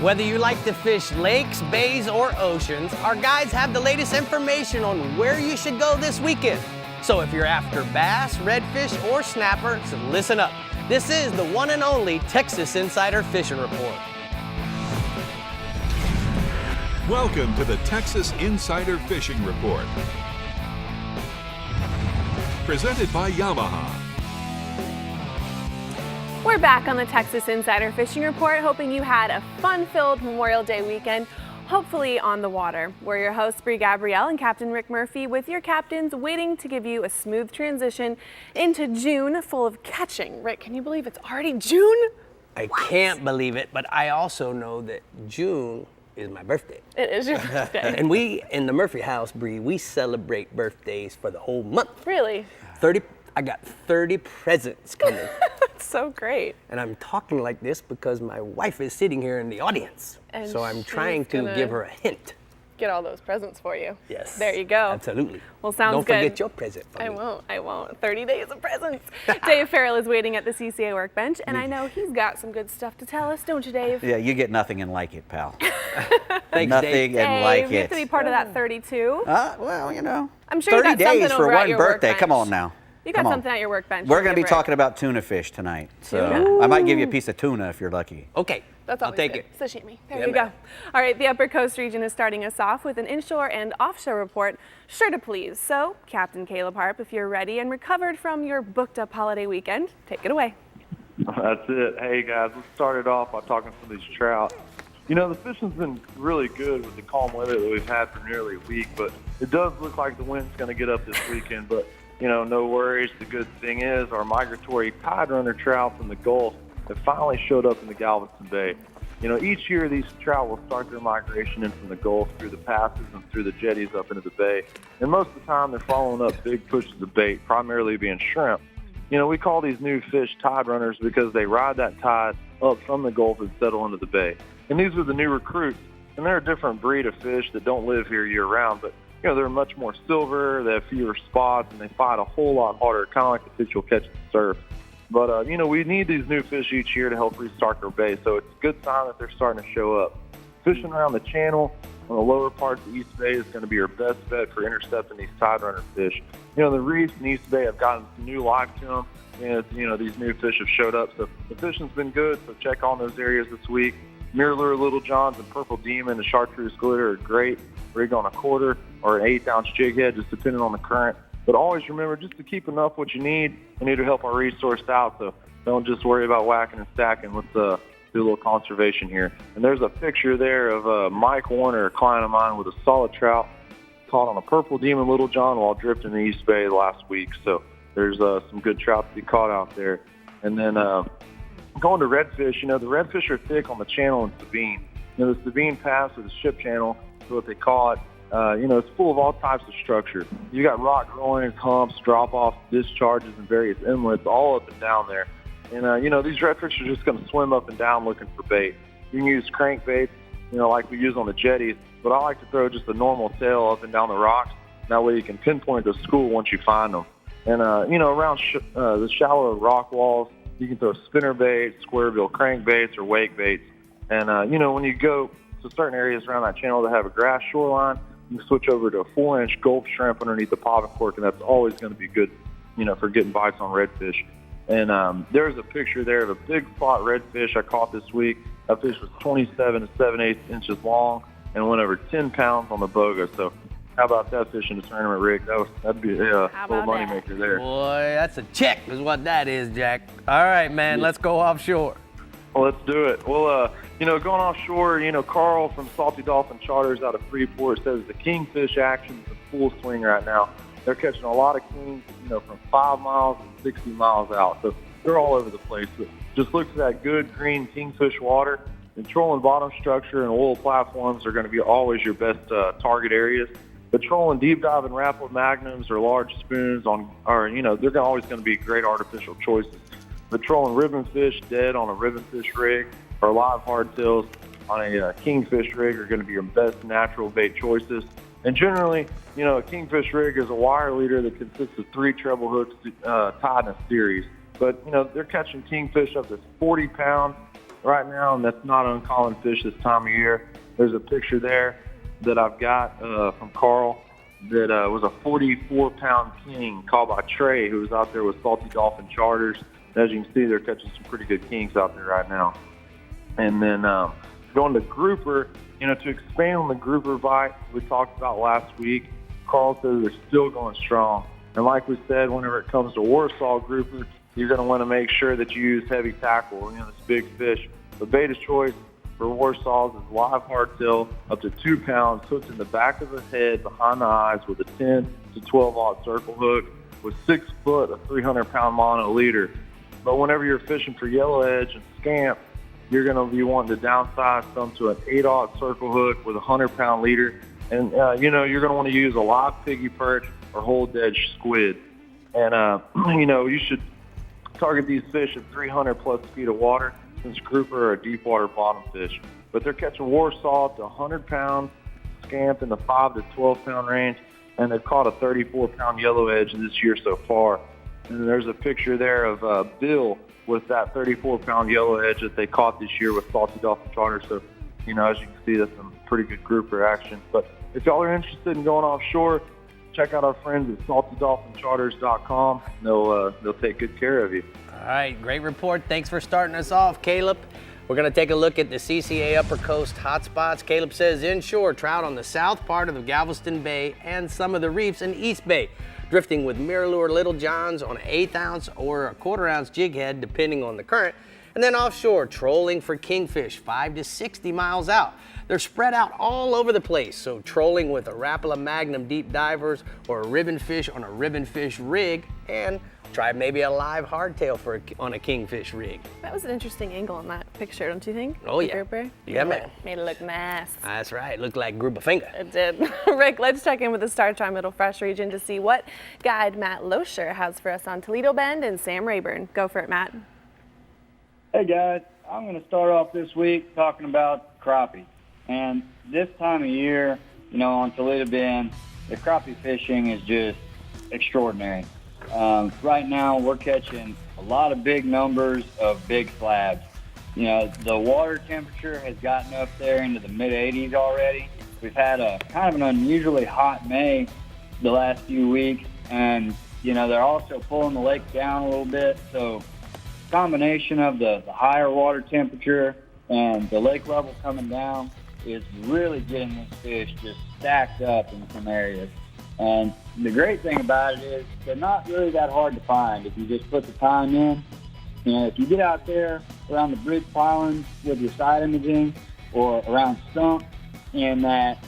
Whether you like to fish lakes, bays, or oceans, our guides have the latest information on where you should go this weekend. So if you're after bass, redfish, or snapper, so listen up. This is the one and only Texas Insider Fishing Report. Welcome to the Texas Insider Fishing Report. Presented by Yamaha. We're back on the Texas Insider Fishing Report, hoping you had a fun-filled Memorial Day weekend, hopefully on the water. We're your hosts, Brie Gabrielle and Captain Rick Murphy, with your captains waiting to give you a smooth transition into June full of catching. Rick, can you believe it's already June? I can't believe it, but I also know that June is my birthday. It is your birthday. And we, in the Murphy house, Brie, we celebrate birthdays for the whole month. Really? I got 30 presents coming. That's so great. And I'm talking like this because my wife is sitting here in the audience. And so I'm trying to give her a hint. Get all those presents for you. Yes. There you go. Absolutely. Well, sounds Don't good. Don't forget your present for me. I won't. 30 days of presents. Dave Ferrell is waiting at the CCA workbench, and I know he's got some good stuff to tell us, don't you, Dave? Yeah, you get nothing and like it, pal. Thanks, nothing Dave. and like it. You have to be part of that 32. Well, you know. I'm sure you got 30 something days for over at one your birthday. workbench. Come on now. You got something at your workbench. We're going to be Rick. talking about tuna fish tonight. So Tuna. I might give you a piece of tuna if you're lucky. Okay. That's I'll always take good. it. Sashimi. There Yeah, you man. go. All right, the Upper Coast region is starting us off with an inshore and offshore report, sure to please. So, Captain Caleb Harp, if you're ready and recovered from your booked-up holiday weekend, take it away. That's it. Hey, guys, let's start it off by talking some of these trout. You know, the fishing's been really good with the calm weather that we've had for nearly a week, but it does look like the wind's going to get up this weekend. But, you know, no worries. The good thing is our migratory tide runner trout from the Gulf have finally showed up in the Galveston Bay. You know, each year these trout will start their migration in from the Gulf through the passes and through the jetties up into the bay. And most of the time they're following up big pushes of bait, primarily being shrimp. You know, we call these new fish tide runners because they ride that tide up from the Gulf and settle into the bay. And these are the new recruits. And they're a different breed of fish that don't live here year-round, but, you know, they're much more silver, they have fewer spots, and they fight a whole lot harder, kind of like the fish you'll catch at the surf. But, you know, we need these new fish each year to help restart our bay, so it's a good sign that they're starting to show up. Fishing around the channel on the lower parts of East Bay is going to be your best bet for intercepting these tide runner fish. You know, the reefs in East Bay have gotten some new life to them, and, you know, these new fish have showed up. So the fishing's been good, so check on those areas this week. Mirror lure Little Johns and Purple Demon and Chartreuse Glitter are great. Rig on a quarter or an 1/8-ounce jig head, just depending on the current. But always remember just to keep enough what you need. We need to help our resource out, so don't just worry about whacking and stacking. Let's do a little conservation here. And there's a picture there of Mike Warner, a client of mine, with a solid trout caught on a Purple Demon Little John while drifting in the East Bay last week. So there's some good trout to be caught out there. And then going to redfish, you know, the redfish are thick on the channel in Sabine. You know, the Sabine Pass, or the ship channel, is what they call it. You know, it's full of all types of structure. You got rock groins, humps, drop-offs, discharges, and various inlets all up and down there. And, you know, these redfish are just going to swim up and down looking for bait. You can use crankbaits, you know, like we use on the jetties, but I like to throw just a normal tail up and down the rocks. That way you can pinpoint the school once you find them. And, you know, around the shallow rock walls, you can throw spinner baits, square bill crankbaits, or wake baits. And, you know, when you go to certain areas around that channel that have a grass shoreline, you can switch over to a 4-inch Gulf shrimp underneath the popping cork, and that's always going to be good, you know, for getting bites on redfish. And there's a picture there of a big spot redfish I caught this week. That fish was 27 to 7/8 inches long and went over 10 pounds on the boga. So how about that fish in the tournament, Rick? That'd be a little moneymaker there. Boy, that's a check is what that is, Jack. All right, man, let's go offshore. Well, let's do it. Well, you know, going offshore, you know, Carl from Salty Dolphin Charters out of Freeport says the kingfish action is in full swing right now. They're catching a lot of kings, you know, from 5 miles and 60 miles out. So they're all over the place. But just look for that good green kingfish water. And trolling bottom structure and oil platforms are going to be always your best target areas. But trolling deep dive and rapid magnums or large spoons you know, they're always going to be great artificial choices. But trolling ribbonfish dead on a ribbonfish rig or live hardtails on a kingfish rig are going to be your best natural bait choices. And generally, you know, a kingfish rig is a wire leader that consists of 3 treble hooks tied in a series. But, you know, they're catching kingfish up to 40 pounds right now, and that's not an uncommon fish this time of year. There's a picture there that I've got from Carl that was a 44-pound king caught by Trey, who was out there with Salty Dolphin Charters. As you can see, they're catching some pretty good kings out there right now. And then going to grouper, to expand on the grouper bite we talked about last week, Carl says they're still going strong. And like we said, whenever it comes to Warsaw grouper, you're going to want to make sure that you use heavy tackle. This big fish. The bait of choice for Warsaws is live hardtail up to 2 pounds, hooked in the back of the head behind the eyes with a 10 to 12-aught circle hook with 6 foot, a 300-pound mono leader. But whenever you're fishing for yellow edge and scamp, you're going to be wanting to downsize them to an 8-aught circle hook with a 100-pound leader. And, you're going to want to use a live piggy perch or whole edge squid. And, you should target these fish at 300-plus feet of water, since grouper are a deep water bottom fish. But they're catching Warsaw to 100 pounds, scamp in the 5 to 12-pound range, and they've caught a 34-pound yellow edge this year so far. And there's a picture there of Bill with that 34-pound yellow edge that they caught this year with Salty Dolphin Charter. So, as you can see, that's some pretty good grouper action. But if y'all are interested in going offshore, check out our friends at saltydolphincharters.com. They'll take good care of you. All right, great report. Thanks for starting us off, Caleb. We're going to take a look at the CCA Upper Coast hotspots. Caleb says inshore trout on the south part of the Galveston Bay and some of the reefs in East Bay, drifting with mirror little johns on an 1/8 ounce or a 1/4 ounce jig head, depending on the current. And then offshore, trolling for kingfish 5 to 60 miles out. They're spread out all over the place, so trolling with a Rapala Magnum deep divers or a ribbon fish on a ribbon fish rig, and try maybe a live hardtail on a kingfish rig. That was an interesting angle on that picture, don't you think? Oh, The yeah. grouper? Yeah, man. Made it look nice. That's right. Looked like group of finger. It did. Rick, let's check in with the Star Tri Middle Fresh region to see what guide Matt Loescher has for us on Toledo Bend and Sam Rayburn. Go for it, Matt. Hey guys, I'm going to start off this week talking about crappie. And this time of year, on Toledo Bend, the crappie fishing is just extraordinary. Right now, we're catching a lot of big numbers of big slabs. The water temperature has gotten up there into the mid-80s already. We've had a kind of an unusually hot May the last few weeks, and, they're also pulling the lake down a little bit, so combination of the higher water temperature and the lake level coming down is really getting these fish just stacked up in some areas. And the great thing about it is they're not really that hard to find if you just put the time in. If you get out there around the bridge pilings with your side imaging or around stumps in that,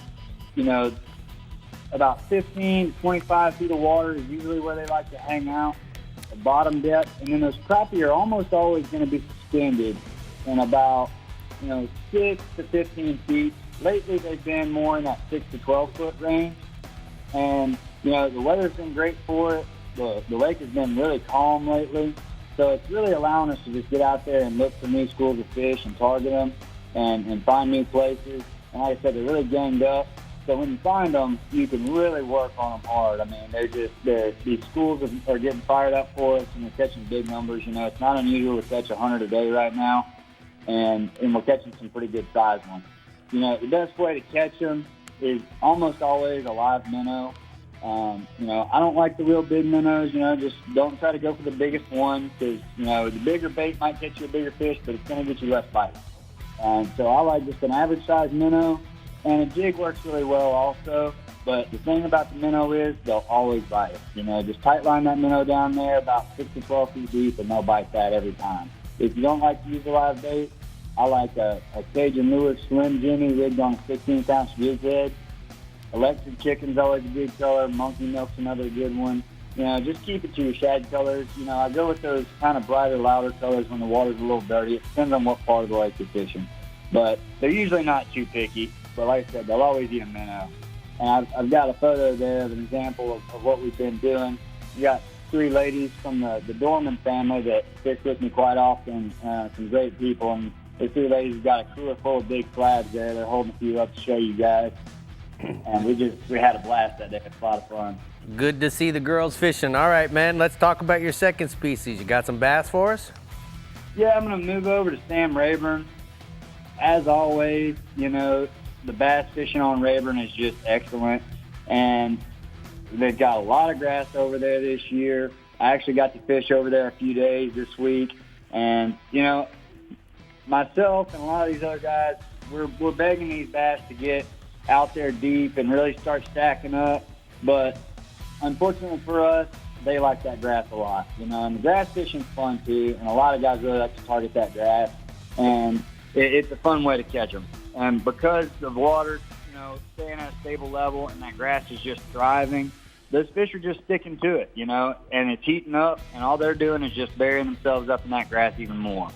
about 15 to 25 feet of water is usually where they like to hang out. The bottom depth, and then those crappie are almost always going to be suspended in about 6 to 15 feet. Lately they've been more in that 6 to 12 foot range, and the weather's been great for it. The lake has been really calm lately, so it's really allowing us to just get out there and look for new schools of fish and target them and find new places. And like I said, they're really ganged up. So when you find them, you can really work on them hard. I mean, these schools are getting fired up for us, and they're catching big numbers. It's not unusual to catch 100 a day right now, and we're catching some pretty good sized ones. The best way to catch them is almost always a live minnow. I don't like the real big minnows. Just don't try to go for the biggest one, because the bigger bait might get you a bigger fish, but it's going to get you less bites. So I like just an average sized minnow. And a jig works really well also, but the thing about the minnow is they'll always bite it. Just tight line that minnow down there about 6 to 12 feet deep, and they'll bite that every time. If you don't like to use a live bait, I like a Cajun Lewis Slim Jimmy rigged on a 16th ounce jig head. Electric chicken's always a good color. Monkey milk's another good one. Just keep it to your shad colors. I go with those kind of brighter, louder colors when the water's a little dirty. It depends on what part of the lake you're fishing. But they're usually not too picky. But like I said, they'll always eat a minnow. And I've got a photo there of an example of what we've been doing. We got 3 ladies from the Dorman family that fish with me quite often, some great people. And the 3 ladies have got a cooler full of big slabs there. They're holding a few up to show you guys. And we had a blast that day. It's a lot of fun. Good to see the girls fishing. All right, man, let's talk about your second species. You got some bass for us? Yeah, I'm going to move over to Sam Rayburn. As always, you know, the bass fishing on Rayburn is just excellent. And they've got a lot of grass over there this year. I actually got to fish over there a few days this week. And, you know, myself and a lot of these other guys, we're begging these bass to get out there deep and really start stacking up. But unfortunately for us, they like that grass a lot, you know, and the grass fishing's fun too, and a lot of guys really like to target that grass, and it's a fun way to catch them. And because the water, you know, staying at a stable level and that grass is just thriving, those fish are just sticking to it, you know, and it's heating up, and all they're doing is just burying themselves up in that grass even more.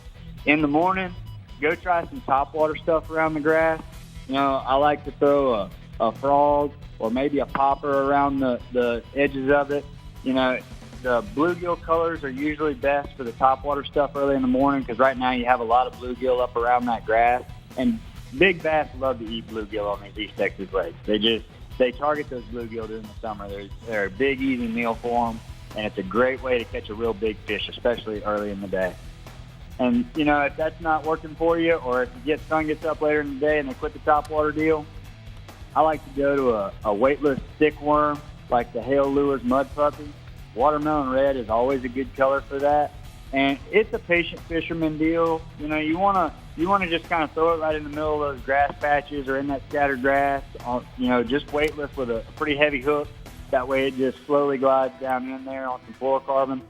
In the morning, go try some topwater stuff around the grass. You know, I like to throw a frog or maybe a popper around the edges of it. You know, the bluegill colors are usually best for the topwater stuff early in the morning because right now you have a lot of bluegill up around that grass. And big bass love to eat bluegill on these East Texas lakes. They target those bluegill during the summer. They're a big, easy meal for them, and it's a great way to catch a real big fish, especially early in the day. And, you know, if that's not working for you or if the sun gets up later in the day and they quit the topwater deal, I like to go to a weightless stick worm like the Hale Lures Mud Puppy. Watermelon red is always a good color for that. And it's a patient fisherman deal. You know, you want to just kind of throw it right in the middle of those grass patches or in that scattered grass, you know, just weightless with a pretty heavy hook. That way it just slowly glides down in there on some fluorocarbon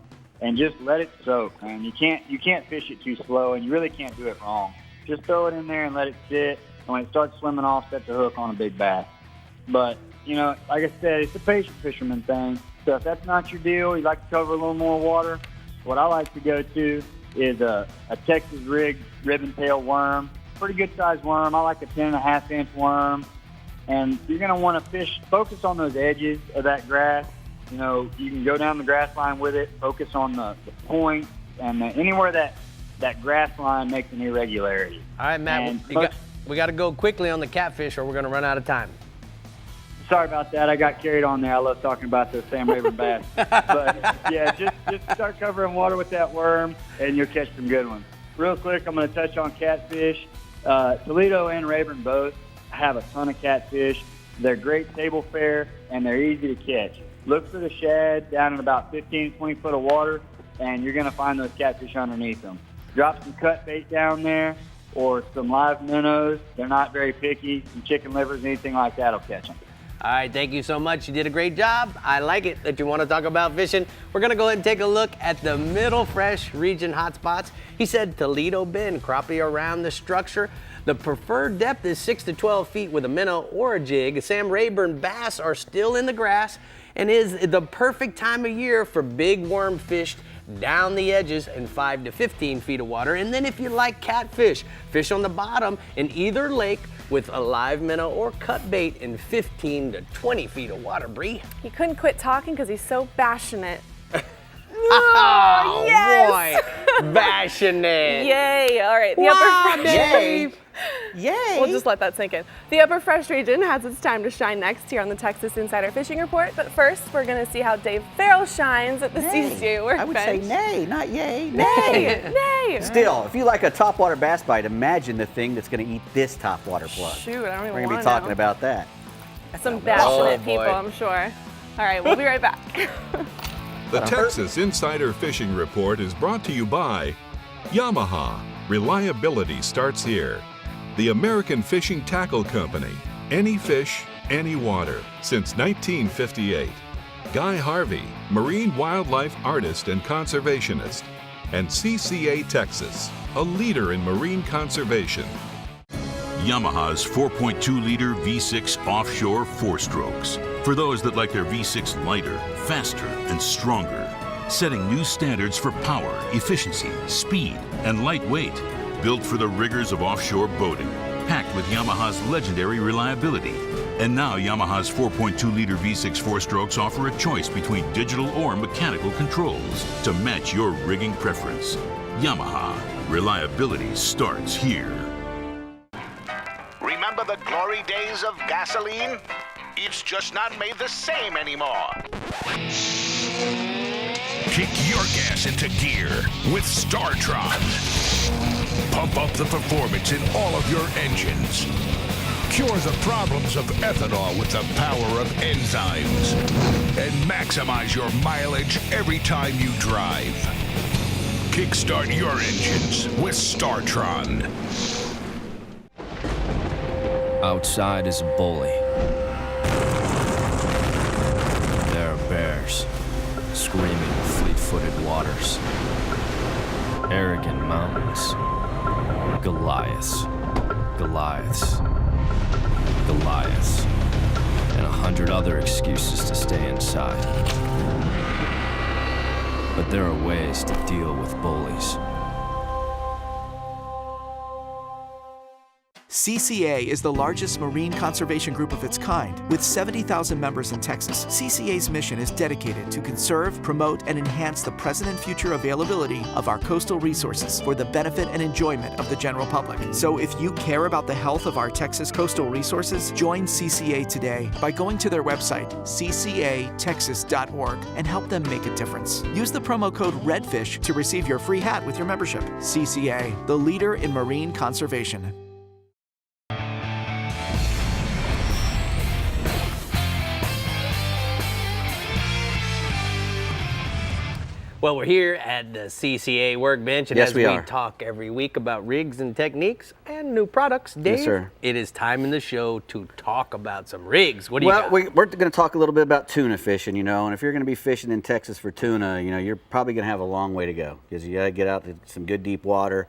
and just let it soak. And you can't fish it too slow, and you really can't do it wrong. Just throw it in there and let it sit. And when it starts swimming off, set the hook on a big bass. But, you know, like I said, it's a patient fisherman thing. So if that's not your deal, you like to cover a little more water, what I like to go to is a Texas rig ribbon tail worm. Pretty good sized worm. I like a 10.5-inch worm. And you're going to want to focus on those edges of that grass. You know, you can go down the grass line with it, focus on the point, and anywhere that grass line makes an irregularity. All right, Matt, we got to go quickly on the catfish or we're going to run out of time. Sorry about that. I got carried on there. I love talking about the Sam Rayburn bass. But, yeah, just start covering water with that worm, and you'll catch some good ones. Real quick, I'm going to touch on catfish. Toledo and Rayburn both have a ton of catfish. They're great table fare, and they're easy to catch. Look for the shad down in about 15 to 20 foot of water, and you're going to find those catfish underneath them. Drop some cut bait down there or some live minnows. They're not very picky. Some chicken livers, anything like that will catch them. All right, thank you so much. You did a great job. I like it that you want to talk about fishing. We're going to go ahead and take a look at the Middle Fresh region hotspots. He said Toledo Bend, crappie around the structure. The preferred depth is 6 to 12 feet with a minnow or a jig. Sam Rayburn bass are still in the grass and is the perfect time of year for big worm fished down the edges in 5 to 15 feet of water. And then if you like catfish, fish on the bottom in either lake with a live minnow or cut bait in 15 to 20 feet of water, Brie. He couldn't quit talking because he's so passionate. Oh, yes! boy, passionate. Yay! All right, the Wow, upper fresh. Dave. Yay! We'll just let that sink in. The upper fresh region has its time to shine next here on the Texas Insider Fishing Report. But first, we're going to see how Dave Ferrell shines at the CCA I would say workbench. nay, not yay. Nay! Nay! Still, if you like a topwater bass bite, imagine the thing that's going to eat this topwater plug. Shoot, I don't even We're going to want be talking about that. some passionate boy. people, I'm sure. All right, we'll be right back. The Texas Insider Fishing Report is brought to you by Yamaha. Reliability starts here. The American Fishing Tackle Company. Any fish, any water. Since 1958. Guy Harvey, marine wildlife artist and conservationist. And CCA Texas, a leader in marine conservation. Yamaha's 4.2-liter V6 offshore 4-strokes. For those that like their V6 lighter, faster, and stronger. Setting new standards for power, efficiency, speed, and lightweight. Built for the rigors of offshore boating. Packed with Yamaha's legendary reliability. And now Yamaha's 4.2-liter V6 4-strokes offer a choice between digital or mechanical controls to match your rigging preference. Yamaha. Reliability starts here. Remember the glory days of gasoline? It's just not made the same anymore. Kick your gas into gear with StarTron. Pump up the performance in all of your engines. Cure the problems of ethanol with the power of enzymes. And maximize your mileage every time you drive. Kickstart your engines with StarTron. Outside is a bully. There are bears, screaming fleet-footed waters. Arrogant mountains. Goliaths. Goliaths. Goliaths. And 100 other excuses to stay inside. But there are ways to deal with bullies. CCA is the largest marine conservation group of its kind. With 70,000 members in Texas, CCA's mission is dedicated to conserve, promote, and enhance the present and future availability of our coastal resources for the benefit and enjoyment of the general public. So if you care about the health of our Texas coastal resources, join CCA today by going to their website, ccatexas.org, and help them make a difference. Use the promo code REDFISH to receive your free hat with your membership. CCA, the leader in marine conservation. Well, we're here at the CCA workbench, and Yes, as we we are. talk every week about rigs and techniques and new products, Dave, Yes, sir. it is time in the show to talk about some rigs. What do you Well, got? we're going to talk a little bit about tuna fishing, and if you're going to be fishing in Texas for tuna, you're probably going to have a long way to go because you got to get out to some good deep water.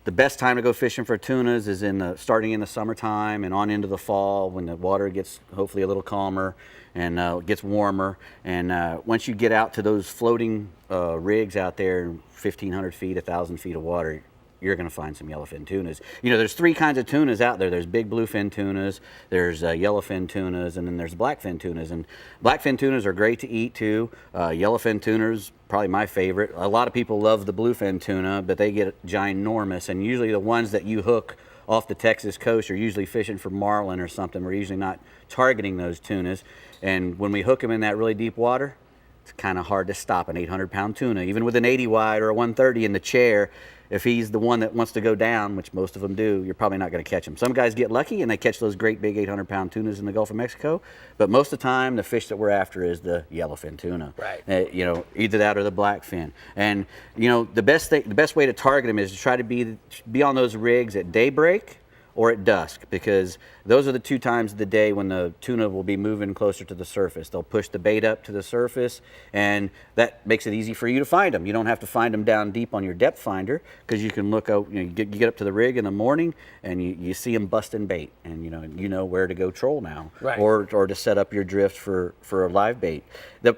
The best time to go fishing for tunas is starting in the summertime and on into the fall when the water gets hopefully a little calmer and it gets warmer. And once you get out to those floating rigs out there, 1,500 feet, 1,000 feet of water, you're going to find some yellowfin tunas. There's three kinds of tunas out there. There's big bluefin tunas, there's yellowfin tunas, and then there's blackfin tunas. And blackfin tunas are great to eat too. Yellowfin tunas, probably my favorite. A lot of people love the bluefin tuna, but they get ginormous. And usually the ones that you hook off the Texas coast are usually fishing for marlin or something. We're usually not targeting those tunas. And when we hook them in that really deep water, it's kind of hard to stop an 800-pound tuna. Even with an 80 wide or a 130 in the chair, if he's the one that wants to go down, which most of them do, you're probably not going to catch him. Some guys get lucky and they catch those great big 800-pound tunas in the Gulf of Mexico, but most of the time the fish that we're after is the yellowfin tuna. Right. Either that or the blackfin. And the best way to target them is to try to be on those rigs at daybreak or at dusk, because those are the two times of the day when the tuna will be moving closer to the surface. They'll push the bait up to the surface, and that makes it easy for you to find them. You don't have to find them down deep on your depth finder, because you can look out. You get up to the rig in the morning, and you see them busting bait, and you know where to go troll now, Right. or to set up your drift for a live bait.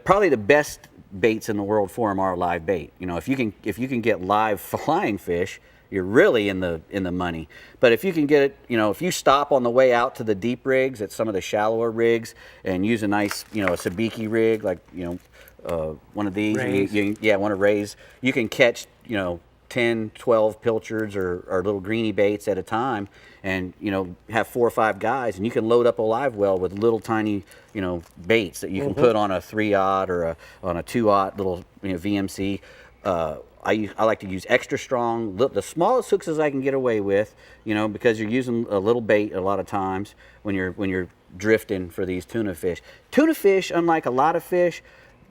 Probably the best baits in the world for them are live bait. If you can get live flying fish, you're really in the money. But if you can get it, if you stop on the way out to the deep rigs at some of the shallower rigs and use a nice, a sabiki rig, like, one of these, one of Ray's, you can catch, 10, 12 pilchards or little greeny baits at a time, and have 4 or 5 guys, and you can load up a live well with little tiny baits that you can put on a 3-aught or on a 2-aught little VMC. I like to use extra strong, the smallest hooks as I can get away with, because you're using a little bait a lot of times when you're drifting for these tuna fish. Tuna fish, unlike a lot of fish,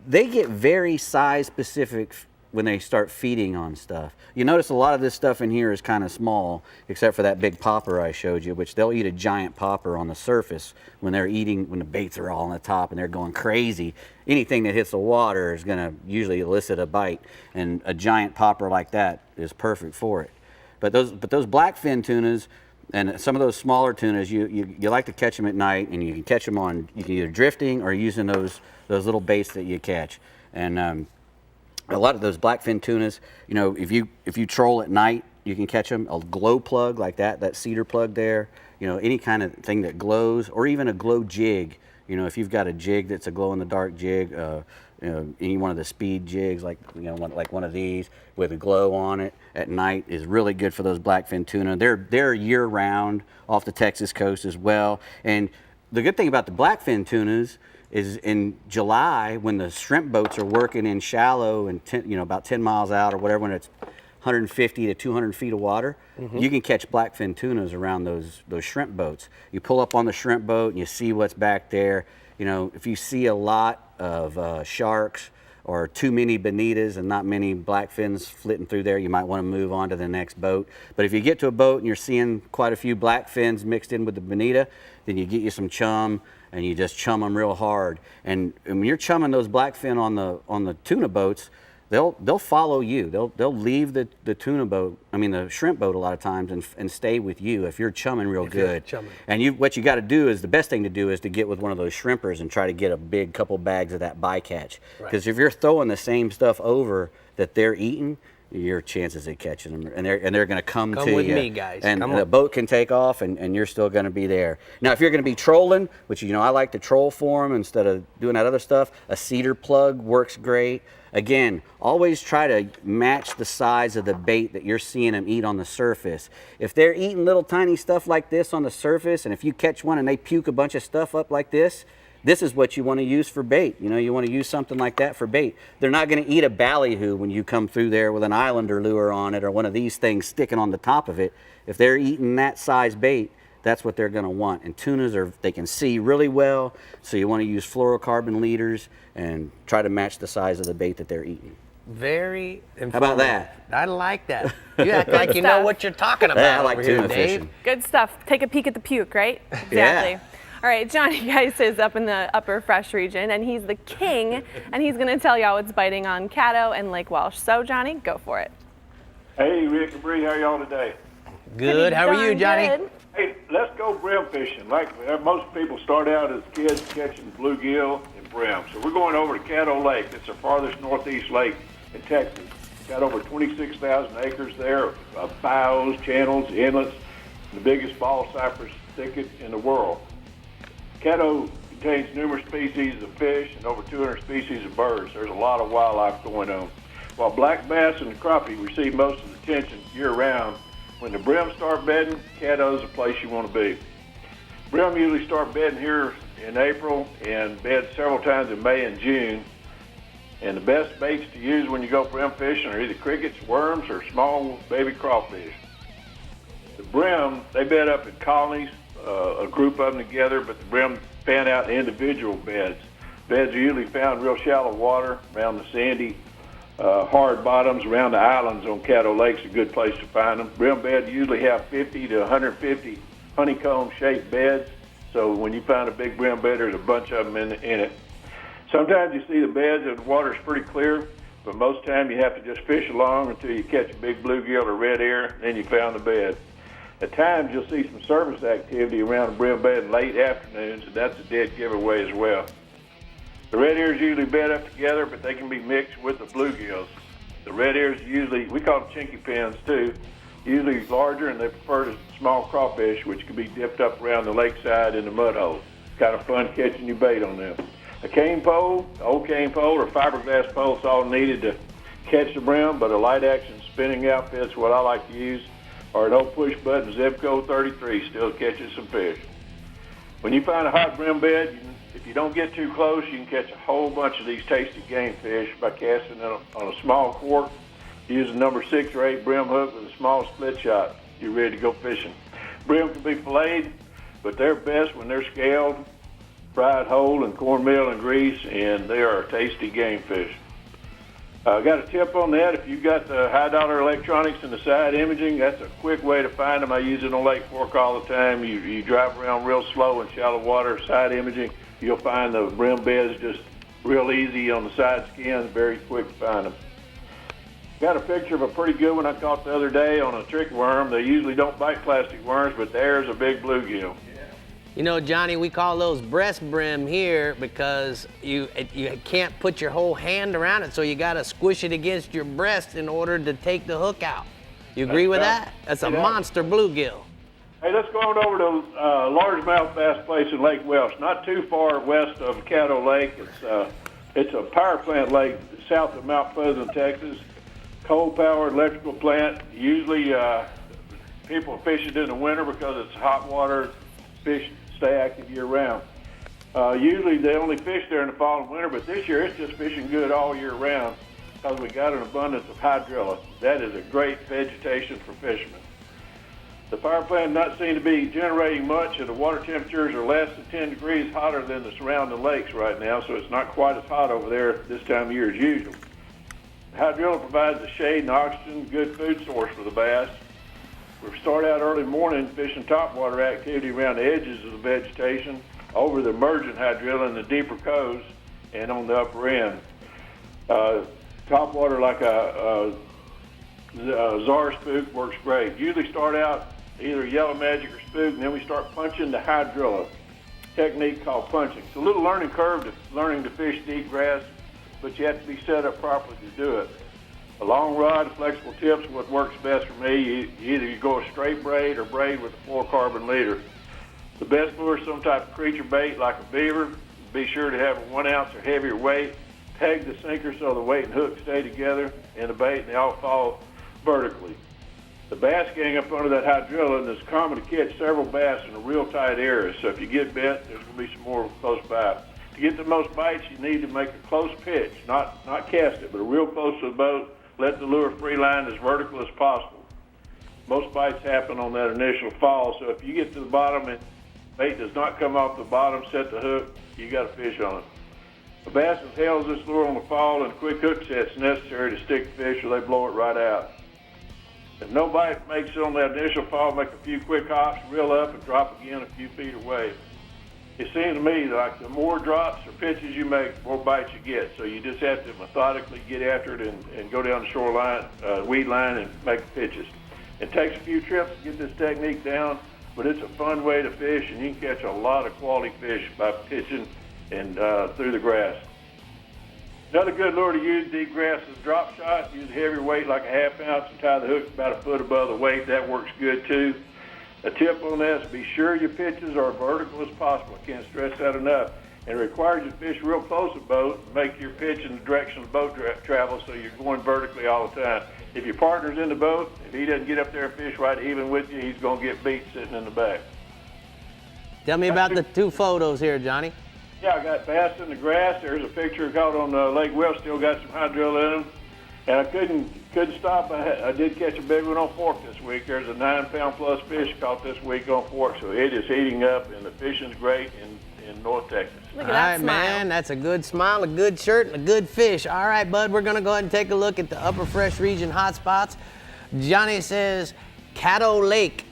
they get very size specific when they start feeding on stuff. You notice a lot of this stuff in here is kind of small, except for that big popper I showed you, which they'll eat a giant popper on the surface when they're eating, when the baits are all on the top and they're going crazy. Anything that hits the water is gonna usually elicit a bite, and a giant popper like that is perfect for it. But those blackfin tunas and some of those smaller tunas, you like to catch them at night, and you can catch them you can either drifting or using those little baits that you catch. And a lot of those blackfin tunas, if you troll at night, you can catch them. A glow plug like that cedar plug there, any kind of thing that glows, or even a glow jig. If you've got a jig that's a glow-in-the-dark jig, any one of the speed jigs, like one of these with a glow on it at night, is really good for those blackfin tuna. They're year-round off the Texas coast as well. And the good thing about the blackfin tunas is in July when the shrimp boats are working in shallow and about 10 miles out or whatever, when it's 150 to 200 feet of water, you can catch blackfin tunas around those shrimp boats. You pull up on the shrimp boat and you see what's back there. If you see a lot of sharks or too many bonitas and not many blackfins flitting through there, you might want to move on to the next boat. But if you get to a boat and you're seeing quite a few blackfins mixed in with the bonita, then you get you some chum and you just chum them real hard. And when you're chumming those blackfin on the tuna boats, they'll follow you. They'll leave the shrimp boat a lot of times and stay with you if you're chumming real good. And what you got to do is, the best thing to do is to get with one of those shrimpers and try to get a big couple bags of that bycatch. Because if you're throwing the same stuff over that they're eating, your chances of catching them, and they're going to come to you. Come with me, guys. And the boat can take off, and you're still going to be there. Now, if you're going to be trolling, which I like to troll for them instead of doing that other stuff, a cedar plug works great. Again, always try to match the size of the bait that you're seeing them eat on the surface. If they're eating little tiny stuff like this on the surface, and if you catch one and they puke a bunch of stuff up like this is what you want to use for bait. You want to use something like that for bait. They're not going to eat a ballyhoo when you come through there with an islander lure on it or one of these things sticking on the top of it. If they're eating that size bait, that's what they're going to want. And tunas they can see really well, so you want to use fluorocarbon leaders and try to match the size of the bait that they're eating. Very informative. How about that? I like that. You act like you know what you're talking about. Yeah, I like over tuna here, Dave. fishing. Good stuff. Take a peek at the puke, right? Exactly. Yeah. All right, Johnny Geis is up in the upper fresh region, and he's the king, and he's going to tell y'all what's biting on Caddo and Lake Welsh. So, Johnny, go for it. Hey, Rick and Brie, how y'all today? Good. How are you, Johnny? Good. Hey, let's go brim fishing. Like most people start out as kids catching bluegill and brim. So we're going over to Caddo Lake. It's the farthest northeast lake in Texas. Got over 26,000 acres there of bayous, channels, inlets, the biggest ball cypress thicket in the world. Caddo contains numerous species of fish and over 200 species of birds. There's a lot of wildlife going on. While black bass and the crappie receive most of the attention year-round, when the brim start bedding, Caddo is the place you want to be. Brim usually start bedding here in April and bed several times in May and June. And the best baits to use when you go brim fishing are either crickets, worms, or small baby crawfish. The brim, they bed up in colonies, a group of them together, but the brim fan out in individual beds. Beds are usually found in real shallow water around the sandy, hard bottoms around the islands on Caddo Lake's a good place to find them. Brim beds usually have 50 to 150 honeycomb-shaped beds, so when you find a big brim bed, there's a bunch of them in it. Sometimes you see the beds and the water's pretty clear, but most time you have to just fish along until you catch a big bluegill or red ear, then you found the bed. At times, you'll see some surface activity around the brim bed in late afternoons, and that's a dead giveaway as well. The red ears usually bed up together, but they can be mixed with the bluegills. The red ears usually, we call them chinky pins too, usually larger, and they prefer the small crawfish, which can be dipped up around the lakeside in the mud hole. It's kind of fun catching your bait on them. A cane pole, old cane pole, or fiberglass pole is all needed to catch the brim, but a light action spinning outfit's what I like to use, or an old push button Zebco 33 still catches some fish. When you find a hot brim bed, if you don't get too close, you can catch a whole bunch of these tasty game fish by casting it on a small cork. Use a number 6 or 8 brim hook with a small split shot. You're ready to go fishing. Brim can be filleted, but they're best when they're scaled, fried whole in cornmeal and grease, and they are a tasty game fish. Got a tip on that. If you've got the high-dollar electronics and the side imaging, that's a quick way to find them. I use it on Lake Fork all the time. You drive around real slow in shallow water, side imaging, you'll find the brim beds just real easy on the side skins, very quick to find them. Got a picture of a pretty good one I caught the other day on a trick worm. They usually don't bite plastic worms, but there's a big bluegill. You know, Johnny, we call those breast brim here because you can't put your whole hand around it, so you got to squish it against your breast in order to take the hook out. You agree with that? That's a monster bluegill. Hey, let's go on over to largemouth bass place in Lake Welsh, not too far west of Caddo Lake. It's a power plant lake south of Mount Pleasant, Texas. Coal-powered electrical plant. Usually people fish it in the winter because it's hot water. Fish stay active year-round. Usually they only fish there in the fall and winter, but this year it's just fishing good all year round because we got an abundance of hydrilla. That is a great vegetation for fishermen. The power plant does not seem to be generating much, and the water temperatures are less than 10 degrees hotter than the surrounding lakes right now, so it's not quite as hot over there this time of year as usual. Hydrilla provides the shade and oxygen, good food source for the bass. We start out early morning fishing topwater activity around the edges of the vegetation, over the emergent hydrilla in the deeper coves, and on the upper end. Topwater like a Czar spook works great. Usually start out either yellow magic or spook, and then we start punching the hydrilla, technique called punching. It's a little learning curve to learning to fish deep grass, but you have to be set up properly to do it. A long rod, flexible tips, what works best for me. You go a straight braid or braid with a fluorocarbon leader. The best lure is some type of creature bait like a beaver. Be sure to have a 1 ounce or heavier weight. Peg the sinker so the weight and hook stay together in the bait and they all fall vertically. The bass gang up under that hydrilla, and it's common to catch several bass in a real tight area. So if you get bit, there's going to be some more close by. To get the most bites, you need to make a close pitch, not cast it, but real close to the boat. Let the lure free line as vertical as possible. Most bites happen on that initial fall, so if you get to the bottom and bait does not come off the bottom, set the hook, you got a fish on it. The bass inhales this lure on the fall, and a quick hook set's necessary to stick the fish or they blow it right out. If no bite makes it on that initial fall, make a few quick hops, reel up, and drop again a few feet away. It seems to me like the more drops or pitches you make, the more bites you get. So you just have to methodically get after it and go down the shoreline, weed line, and make pitches. It takes a few trips to get this technique down, but it's a fun way to fish, and you can catch a lot of quality fish by pitching and through the grass. Another good lure to use deep grass is a drop shot. Use a heavier weight like a 1/2 ounce and tie the hook about a foot above the weight. That works good too. A tip on this, be sure your pitches are vertical as possible. I can't stress that enough. And it requires you to fish real close to the boat and make your pitch in the direction the boat travels so you're going vertically all the time. If your partner's in the boat, if he doesn't get up there and fish right even with you, he's going to get beat sitting in the back. Tell me about the 2 photos here, Johnny. Yeah, I got bass in the grass. There's a picture caught on Lake Wells. Still got some hydrilla in them. And I couldn't stop. I did catch a big one on fork this week. There's a 9-pound plus fish caught this week on fork. So it is heating up, and the fishing's great in North Texas. Look at that smile. Man, that's a good smile, a good shirt, and a good fish. All right, bud, we're going to go ahead and take a look at the upper fresh region hotspots. Johnny says Caddo Lake.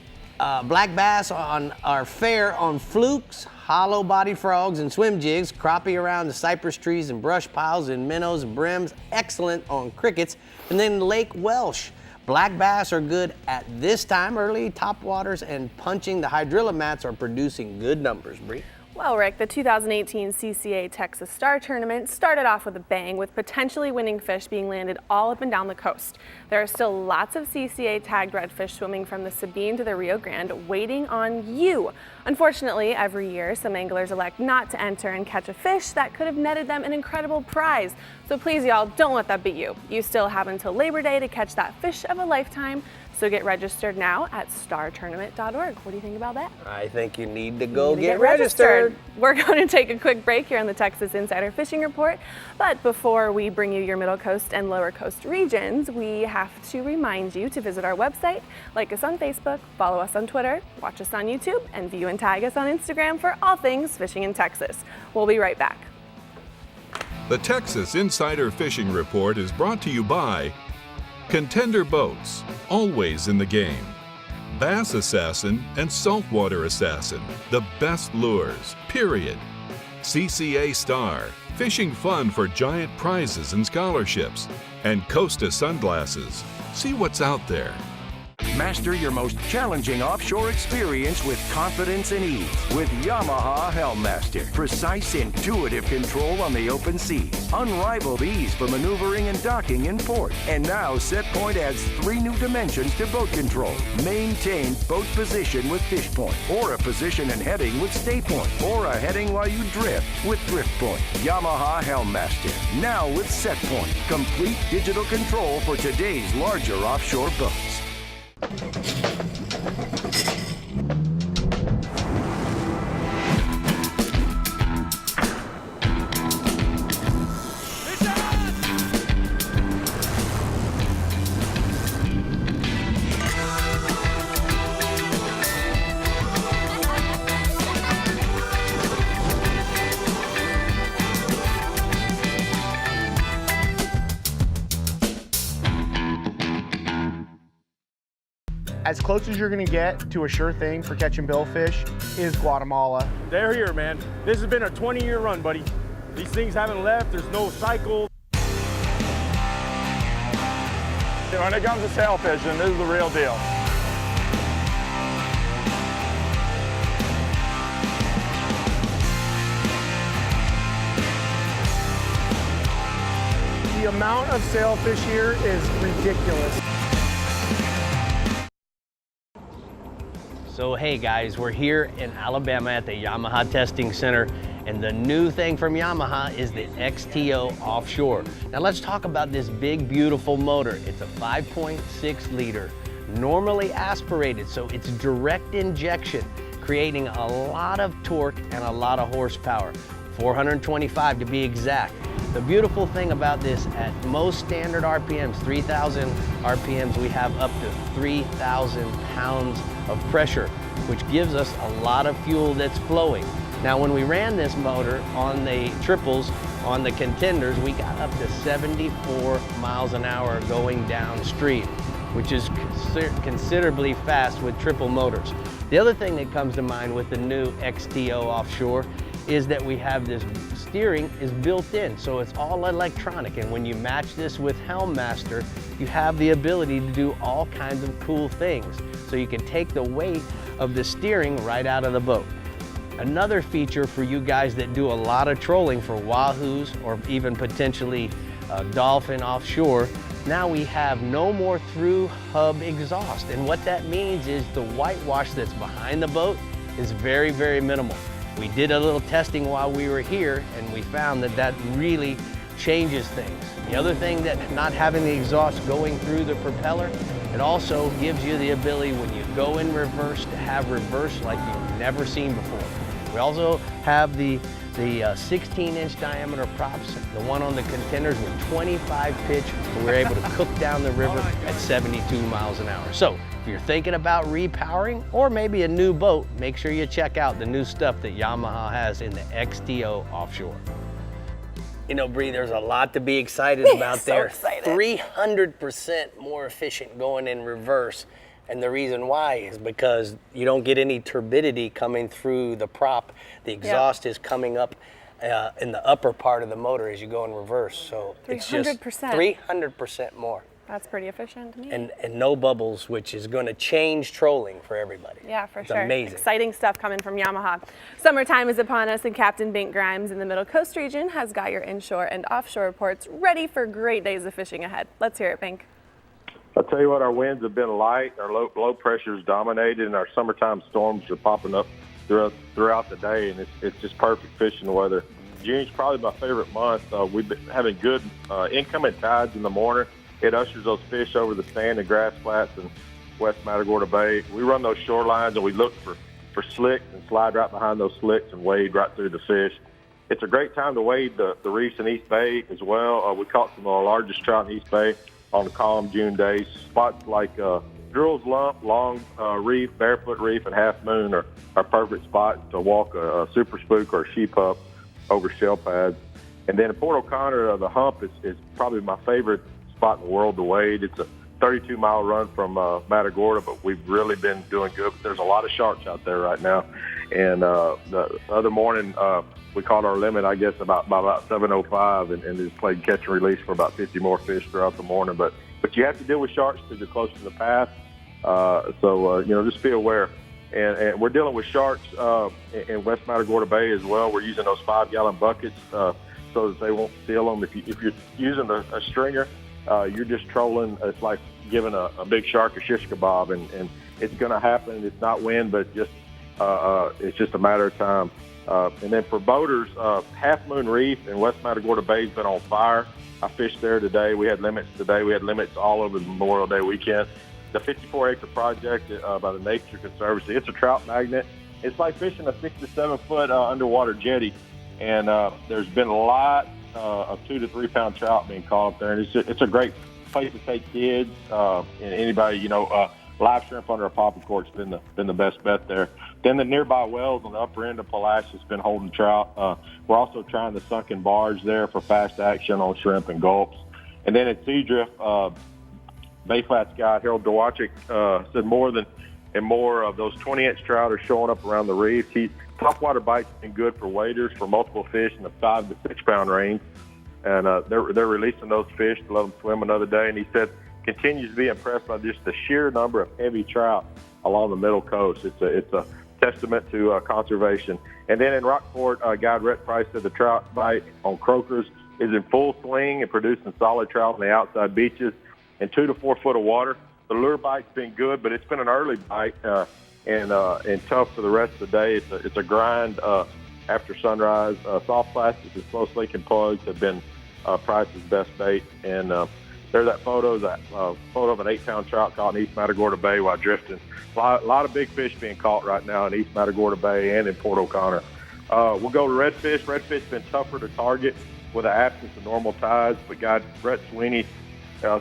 Black bass are fair on flukes, hollow body frogs, and swim jigs. Crappie around the cypress trees and brush piles and minnows and brims. Excellent on crickets. And then Lake Welsh. Black bass are good at this time early. Top waters and punching the hydrilla mats are producing good numbers, Brie. Well, Rick, the 2018 CCA Texas Star Tournament started off with a bang, with potentially winning fish being landed all up and down the coast. There are still lots of CCA tagged redfish swimming from the Sabine to the Rio Grande waiting on you. Unfortunately, every year, some anglers elect not to enter and catch a fish that could have netted them an incredible prize. So please, y'all, don't let that be you. You still have until Labor Day to catch that fish of a lifetime. So get registered now at startournament.org. What do you think about that? I think you need to go get registered. We're going to take a quick break here on the Texas Insider Fishing Report. But before we bring you your Middle Coast and Lower Coast regions, we have to remind you to visit our website, like us on Facebook, follow us on Twitter, watch us on YouTube, and view and tag us on Instagram for all things fishing in Texas. We'll be right back. The Texas Insider Fishing Report is brought to you by Contender Boats, always in the game. Bass Assassin and Saltwater Assassin, the best lures, period. CCA Star, fishing fun for giant prizes and scholarships. And Costa Sunglasses, see what's out there. Master your most challenging offshore experience with confidence and ease with Yamaha Helmmaster. Precise, intuitive control on the open seas. Unrivaled ease for maneuvering and docking in port. And now SetPoint adds 3 new dimensions to boat control. Maintain boat position with fish point, or a position and heading with stay point, or a heading while you drift with drift point. Yamaha Helmmaster, now with SetPoint. Complete digital control for today's larger offshore boats. As close as you're gonna get to a sure thing for catching billfish is Guatemala. They're here, man. This has been a 20-year run, buddy. These things haven't left. There's no cycle. When it comes to sail fishing, this is the real deal. The amount of sailfish here is ridiculous. So hey guys, we're here in Alabama at the Yamaha Testing Center, and the new thing from Yamaha is the XTO Offshore. Now let's talk about this big, beautiful motor. It's a 5.6 liter, normally aspirated, so it's direct injection, creating a lot of torque and a lot of horsepower, 425 to be exact. The beautiful thing about this, at most standard RPMs, 3,000 RPMs, we have up to 3,000 pounds of pressure, which gives us a lot of fuel that's flowing. Now, when we ran this motor on the triples, on the contenders, we got up to 74 miles an hour going downstream, which is considerably fast with triple motors. The other thing that comes to mind with the new XTO Offshore is that we have this steering is built in, so it's all electronic, and when you match this with Helmmaster, you have the ability to do all kinds of cool things. So you can take the weight of the steering right out of the boat. Another feature for you guys that do a lot of trolling for wahoos or even potentially dolphin offshore, now we have no more through hub exhaust, and what that means is the whitewash that's behind the boat is very, very minimal. We did a little testing while we were here, and we found that that really changes things. The other thing, that not having the exhaust going through the propeller, it also gives you the ability when you go in reverse to have reverse like you've never seen before. We also have the 16-inch diameter props, the one on the contenders with 25 pitch, and we're able to cook down the river at 72 miles an hour. So if you're thinking about repowering or maybe a new boat, make sure you check out the new stuff that Yamaha has in the XTO Offshore. You know, Brie, there's a lot to be excited about there. 300% more efficient going in reverse. And the reason why is because you don't get any turbidity coming through the prop. The exhaust is coming up in the upper part of the motor as you go in reverse. So 300%. it's just 300% more. That's pretty efficient to me. And no bubbles, which is going to change trolling for everybody. Yeah, for it's sure. Amazing. Exciting stuff coming from Yamaha. Summertime is upon us, and Captain Bink Grimes in the Middle Coast region has got your inshore and offshore reports ready for great days of fishing ahead. Let's hear it, Bink. I'll tell you what, our winds have been light, our low pressure is dominated, and our summertime storms are popping up throughout the day, and it's just perfect fishing weather. June's probably my favorite month. We've been having good incoming tides in the morning. It ushers those fish over the sand and grass flats in West Matagorda Bay. We run those shorelines, and we look for slicks and slide right behind those slicks and wade right through the fish. It's a great time to wade the reefs in East Bay as well. We caught some of our largest trout in East Bay on the calm June days. Spots like Drill's Lump, Long Reef, Barefoot Reef, and Half Moon are perfect spots to walk a Super Spook or a Sheep Up over shell pads. And then in Port O'Connor, the Hump is probably my favorite spot in the world to wade. It's a 32-mile run from Matagorda, but we've really been doing good. But there's a lot of sharks out there right now. And the other morning, we caught our limit, I guess, about 7:05, and just played catch and release for about 50 more fish throughout the morning. But you have to deal with sharks because you're close to the path. So just be aware. And we're dealing with sharks in West Matagorda Bay as well. We're using those 5-gallon buckets so that they won't steal them. If you're using a stringer, you're just trolling. It's like giving a big shark a shish kebab, and it's going to happen. It's not wind, but it's just a matter of time. And then for boaters, Half Moon Reef in West Matagorda Bay has been on fire. I fished there today. We had limits today. We had limits all over the Memorial Day weekend. The 54-acre project by the Nature Conservancy, it's a trout magnet. It's like fishing a 6 to 7 foot underwater jetty. And there's been a lot of 2 to 3 pound trout being caught up there. And it's a great place to take kids and anybody, live shrimp under a popper cork's been the best bet there. Then the nearby wells on the upper end of Pulaski has been holding trout. We're also trying the sunken barge there for fast action on shrimp and gulps. And then at Seadrift, Bay Flats guy, Harold Dowachik, said more of those 20-inch trout are showing up around the reef. Topwater bites been good for waders for multiple fish in the 5 to 6 pound range, and they're releasing those fish to let them swim another day. And he said continues to be impressed by just the sheer number of heavy trout along the middle coast. It's a testament to conservation. And then in Rockport, guide Rhett Price said the trout bite on croakers is in full swing and producing solid trout on the outside beaches in 2 to 4 foot of water. The lure bite's been good, but it's been an early bite and tough for the rest of the day. It's a grind after sunrise. Soft plastics and slow sinking plugs have been Price's best bait. And there's that photo of an 8-pound trout caught in East Matagorda Bay while drifting. A lot of big fish being caught right now in East Matagorda Bay and in Port O'Connor. We'll go to redfish. Redfish been tougher to target with the absence of normal tides, but guide Brett Sweeney